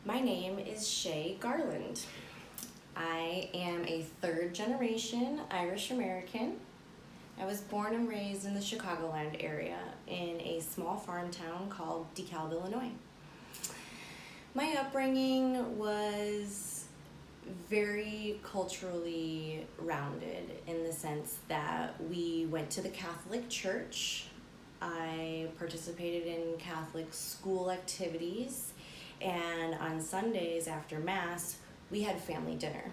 My name is Shay Garland. I am a third generation Irish American. I was born and raised in the Chicagoland area in a small farm town called DeKalb, Illinois. My upbringing was very culturally rounded in the sense that we went to the Catholic Church. I participated in Catholic school activities, and on Sundays after Mass, we had family dinner.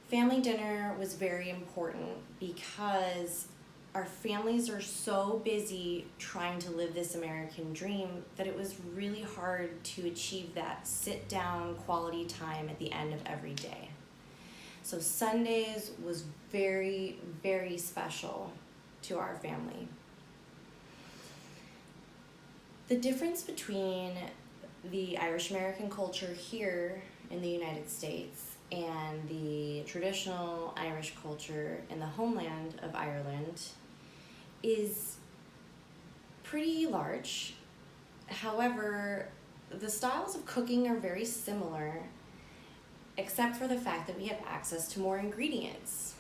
Family dinner was very important because our families are so busy trying to live this American dream that it was really hard to achieve that sit-down quality time at the end of every day. So Sundays was very, very special to our family. The difference between the Irish American culture here in the United States and the traditional Irish culture in the homeland of Ireland is pretty large. However, the styles of cooking are very similar, except for the fact that we have access to more ingredients.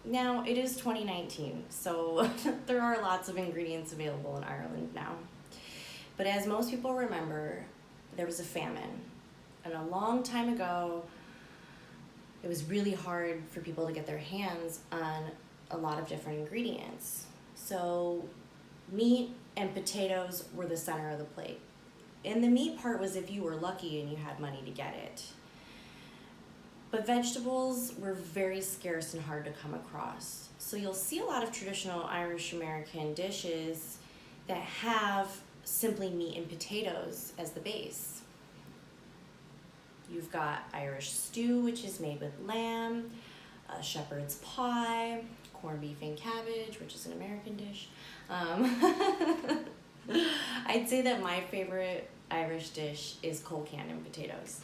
Now, it is 2019, so there are lots of ingredients available in Ireland now. But as most people remember, there was a famine. And a long time ago, it was really hard for people to get their hands on a lot of different ingredients. So meat and potatoes were the center of the plate. And the meat part was if you were lucky and you had money to get it. But vegetables were very scarce and hard to come across. So you'll see a lot of traditional Irish American dishes that have simply meat and potatoes as the base. You've got Irish stew, which is made with lamb, shepherd's pie, corned beef and cabbage, which is an American dish. I'd say that my favorite Irish dish is Colcannon potatoes.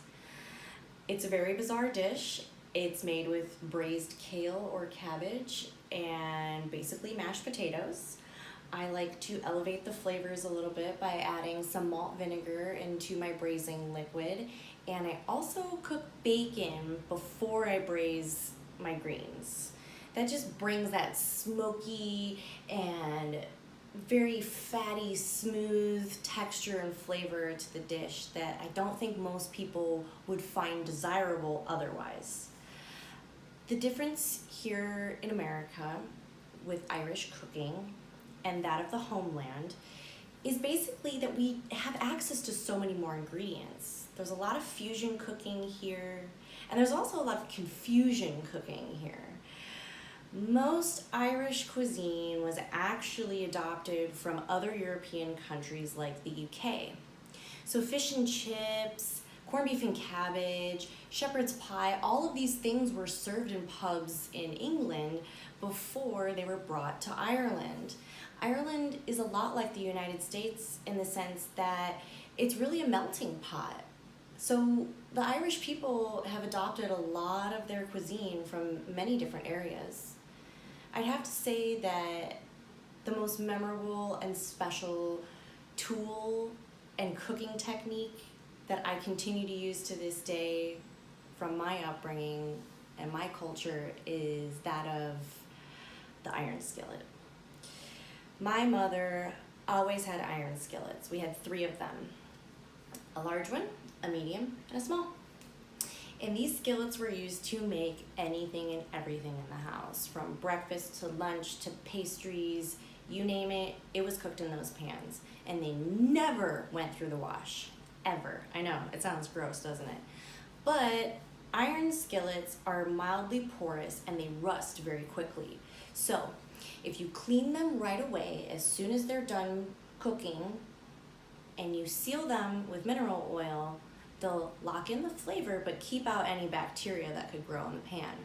It's a very bizarre dish. It's made with braised kale or cabbage and basically mashed potatoes. I like to elevate the flavors a little bit by adding some malt vinegar into my braising liquid, and I also cook bacon before I braise my greens. That just brings that smoky and very fatty, smooth texture and flavor to the dish that I don't think most people would find desirable otherwise. The difference here in America with Irish cooking and that of the homeland is basically that we have access to so many more ingredients. There's a lot of fusion cooking here, and there's also a lot of confusion cooking here. Most Irish cuisine was actually adopted from other European countries like the UK. So fish and chips, corned beef and cabbage, shepherd's pie, all of these things were served in pubs in England before they were brought to Ireland. Ireland is a lot like the United States in the sense that it's really a melting pot. So the Irish people have adopted a lot of their cuisine from many different areas. I'd have to say that the most memorable and special tool and cooking technique that I continue to use to this day from my upbringing and my culture is that of the iron skillet. My mother always had iron skillets. We had 3 of them. A large one, a medium, and a small. And these skillets were used to make anything and everything in the house, from breakfast to lunch to pastries, you name it, it was cooked in those pans. And they never went through the wash, ever. I know, it sounds gross, doesn't it? But iron skillets are mildly porous and they rust very quickly. So if you clean them right away as soon as they're done cooking and you seal them with mineral oil, they'll lock in the flavor but keep out any bacteria that could grow in the pan.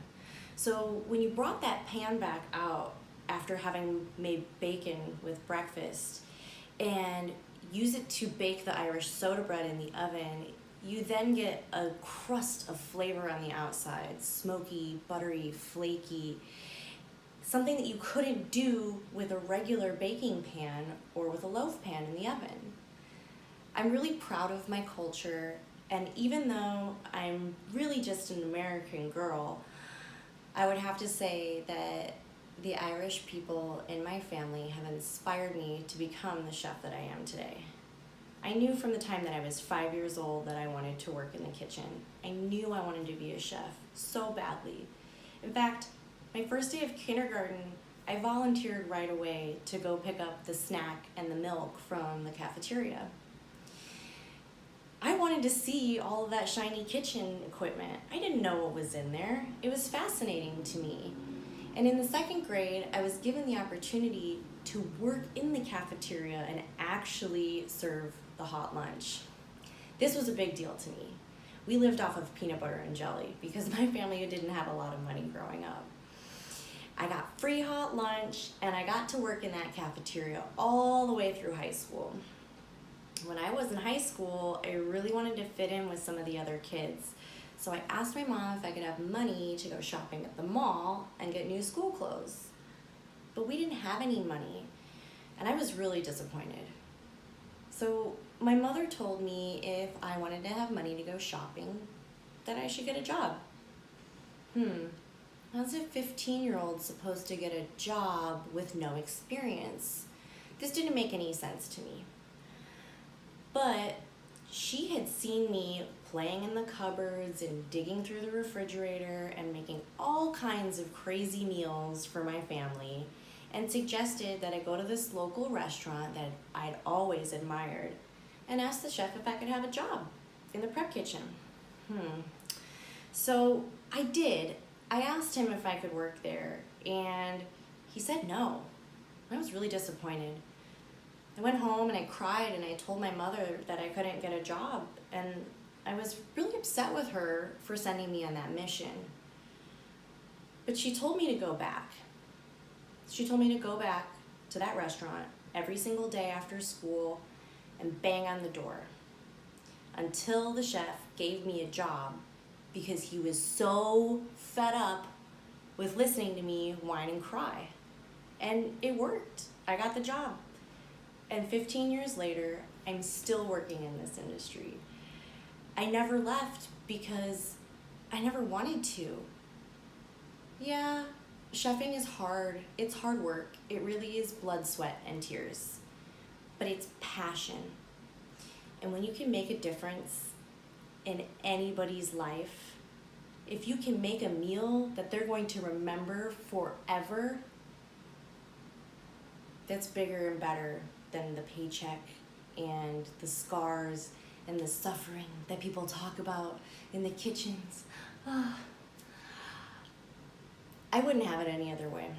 So when you brought that pan back out after having made bacon with breakfast and use it to bake the Irish soda bread in the oven, you then get a crust of flavor on the outside, smoky, buttery, flaky, something that you couldn't do with a regular baking pan or with a loaf pan in the oven. I'm really proud of my culture And even though I'm really just an American girl, I would have to say that the Irish people in my family have inspired me to become the chef that I am today. I knew from the time that I was 5 years old that I wanted to work in the kitchen. I knew I wanted to be a chef so badly. In fact, my first day of kindergarten, I volunteered right away to go pick up the snack and the milk from the cafeteria. I wanted to see all of that shiny kitchen equipment. I didn't know what was in there. It was fascinating to me. And in the second grade, I was given the opportunity to work in the cafeteria and actually serve the hot lunch. This was a big deal to me. We lived off of peanut butter and jelly because my family didn't have a lot of money growing up. I got free hot lunch and I got to work in that cafeteria all the way through high school. When I was in high school, I really wanted to fit in with some of the other kids. So I asked my mom if I could have money to go shopping at the mall and get new school clothes. But we didn't have any money, and I was really disappointed. So my mother told me if I wanted to have money to go shopping, that I should get a job. How's a 15-year-old supposed to get a job with no experience? This didn't make any sense to me. But she had seen me playing in the cupboards and digging through the refrigerator and making all kinds of crazy meals for my family, and suggested that I go to this local restaurant that I'd always admired and ask the chef if I could have a job in the prep kitchen. So I did. I asked him if I could work there, and he said no. I was really disappointed. I went home and I cried and I told my mother that I couldn't get a job, and I was really upset with her for sending me on that mission. But she told me to go back. She told me to go back to that restaurant every single day after school and bang on the door until the chef gave me a job, because he was so fed up with listening to me whine and cry. And it worked. I got the job. And 15 years later, I'm still working in this industry. I never left because I never wanted to. Yeah, chefing is hard. It's hard work. It really is blood, sweat, and tears. But it's passion. And when you can make a difference in anybody's life, if you can make a meal that they're going to remember forever, that's bigger and better than the paycheck and the scars and the suffering that people talk about in the kitchens. I wouldn't have it any other way.